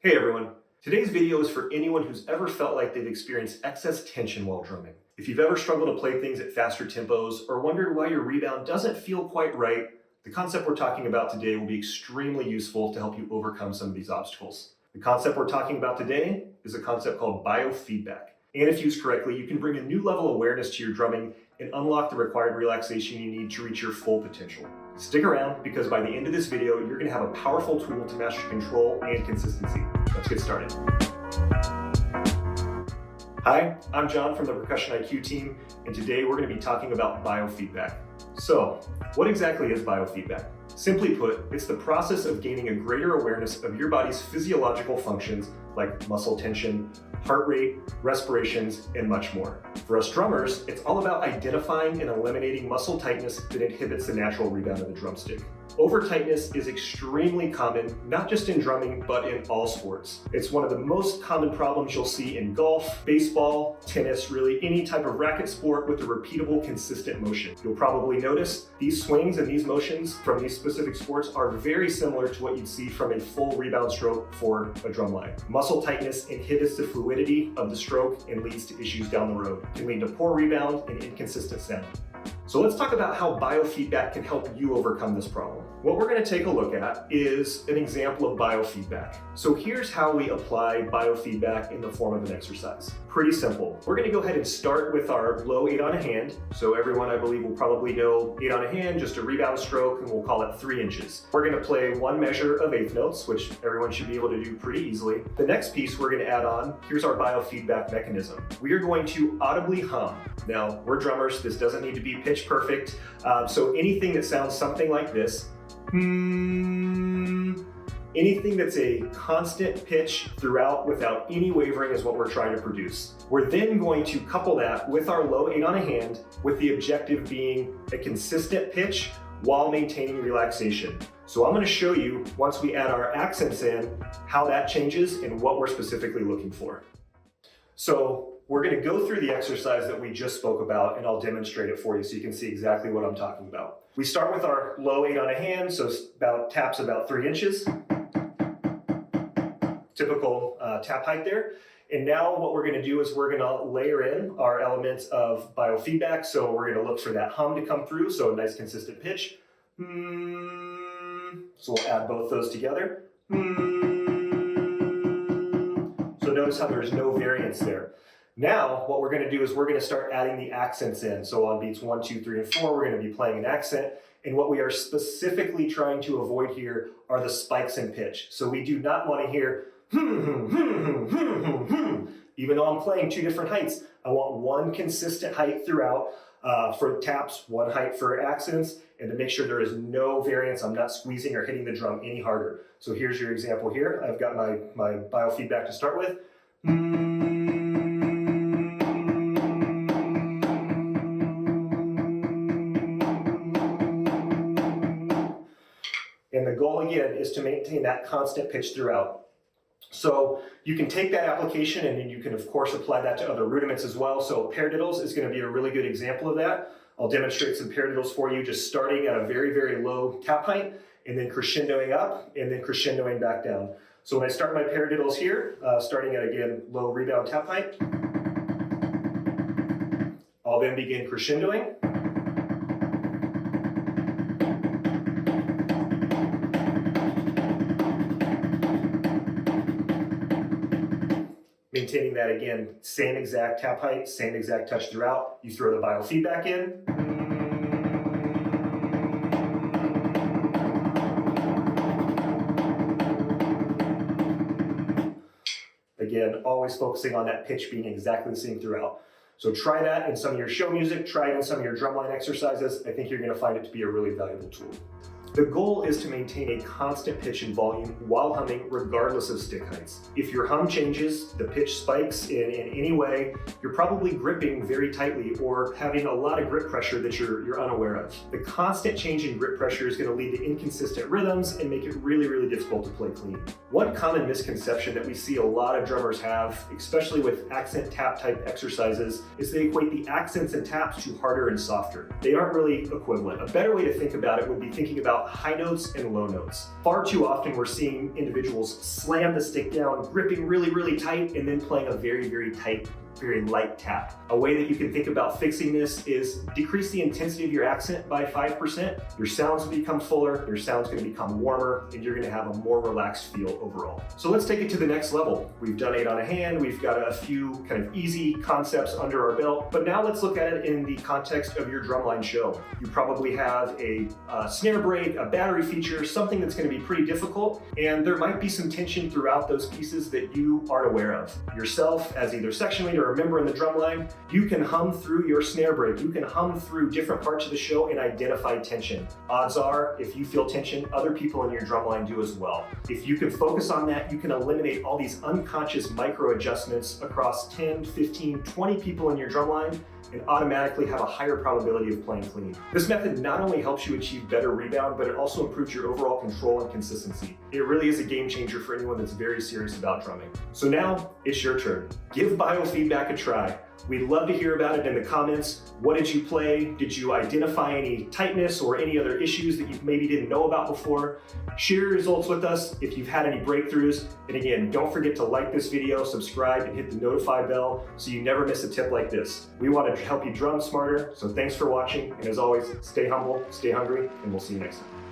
Hey everyone, today's video is for anyone who's ever felt like they've experienced excess tension while drumming. If you've ever struggled to play things at faster tempos or wondered why your rebound doesn't feel quite right, the concept we're talking about today will be extremely useful to help you overcome some of these obstacles. The concept we're talking about today is a concept called biofeedback. And if used correctly, you can bring a new level of awareness to your drumming and unlock the required relaxation you need to reach your full potential. Stick around, because by the end of this video, you're going to have a powerful tool to master control and consistency. Let's get started. Hi, I'm John from the Percussion IQ team, and today we're going to be talking about biofeedback. So, what exactly is biofeedback? Simply put, it's the process of gaining a greater awareness of your body's physiological functions like muscle tension, heart rate, respirations, and much more. For us drummers, it's all about identifying and eliminating muscle tightness that inhibits the natural rebound of the drumstick. Over-tightness is extremely common, not just in drumming, but in all sports. It's one of the most common problems you'll see in golf, baseball, tennis, really any type of racket sport with a repeatable, consistent motion. You'll probably notice these swings and these motions from these specific sports are very similar to what you'd see from a full rebound stroke for a drumline. Muscle tightness inhibits the fluidity of the stroke and leads to issues down the road. It can lead to poor rebound and inconsistent sound. So let's talk about how biofeedback can help you overcome this problem. What we're going to take a look at is an example of biofeedback. So here's how we apply biofeedback in the form of an exercise. Pretty simple. We're going to go ahead and start with our low 8 on a hand. So everyone, I believe, will probably know 8 on a hand, just a rebound stroke, and we'll call it 3 inches. We're going to play one measure of eighth notes, which everyone should be able to do pretty easily. The next piece we're going to add on, here's our biofeedback mechanism. We are going to audibly hum. Now, we're drummers, this doesn't need to be pitch perfect, so anything that sounds something like this, anything that's a constant pitch throughout without any wavering is what we're trying to produce. We're then going to couple that with our low 8 on a hand, with the objective being a consistent pitch while maintaining relaxation. So I'm going to show you, once we add our accents in, how that changes and what we're specifically looking for. So we're going to go through the exercise that we just spoke about, and I'll demonstrate it for you so you can see exactly what I'm talking about. We start with our low 8 on a hand, so taps about 3 inches. Typical tap height there. And now what we're going to do is we're going to layer in our elements of biofeedback. So we're going to look for that hum to come through, so a nice consistent pitch. So we'll add both those together. So notice how there's no variance there. Now, what we're going to do is we're going to start adding the accents in. So on beats 1, 2, 3, and 4, we're going to be playing an accent. And what we are specifically trying to avoid here are the spikes in pitch. So we do not want to hear even though I'm playing 2 different heights. I want one consistent height throughout for taps, one height for accents, and to make sure there is no variance. I'm not squeezing or hitting the drum any harder. So here's your example here. I've got my biofeedback to start with. And the goal again is to maintain that constant pitch throughout. So you can take that application and then you can of course apply that to other rudiments as well. So paradiddles is going to be a really good example of that. I'll demonstrate some paradiddles for you, just starting at a very, very low tap height and then crescendoing up and then crescendoing back down. So when I start my paradiddles here, starting at again low rebound tap height, I'll then begin crescendoing. Maintaining that again, same exact tap height, same exact touch throughout. You throw the biofeedback in. Again, always focusing on that pitch being exactly the same throughout. So try that in some of your show music, try it in some of your drumline exercises. I think you're going to find it to be a really valuable tool. The goal is to maintain a constant pitch and volume while humming regardless of stick heights. If your hum changes, the pitch spikes in any way, you're probably gripping very tightly or having a lot of grip pressure that you're unaware of. The constant change in grip pressure is going to lead to inconsistent rhythms and make it really, really difficult to play clean. One common misconception that we see a lot of drummers have, especially with accent tap type exercises, is they equate the accents and taps to harder and softer. They aren't really equivalent. A better way to think about it would be thinking about about high notes and low notes. Far too often we're seeing individuals slam the stick down, gripping really, really tight, and then playing a very, very tight, very light tap. A way that you can think about fixing this is decrease the intensity of your accent by 5%. Your sounds will become fuller, your sound's gonna become warmer, and you're gonna have a more relaxed feel overall. So let's take it to the next level. We've done 8 on a hand, we've got a few kind of easy concepts under our belt, but now let's look at it in the context of your drumline show. You probably have a snare break, a battery feature, something that's gonna be pretty difficult, and there might be some tension throughout those pieces that you aren't aware of. Yourself, as either section leader or a member in the drumline, you can hum through your snare break, you can hum through different parts of the show and identify tension. Odds are, if you feel tension, other people in your drumline do as well. If you can focus on that, you can eliminate all these unconscious micro adjustments across 10, 15, 20 people in your drumline and automatically have a higher probability of playing clean. This method not only helps you achieve better rebound, but it also improves your overall control and consistency. It really is a game changer for anyone that's very serious about drumming. So now it's your turn. Give biofeedback a try. We'd love to hear about it in the comments. What did you play? Did you identify any tightness or any other issues that you maybe didn't know about before? Share your results with us if you've had any breakthroughs. And again, don't forget to like this video, subscribe, and hit the notify bell so you never miss a tip like this. We want to help you drum smarter, so thanks for watching. And as always, stay humble, stay hungry, and we'll see you next time.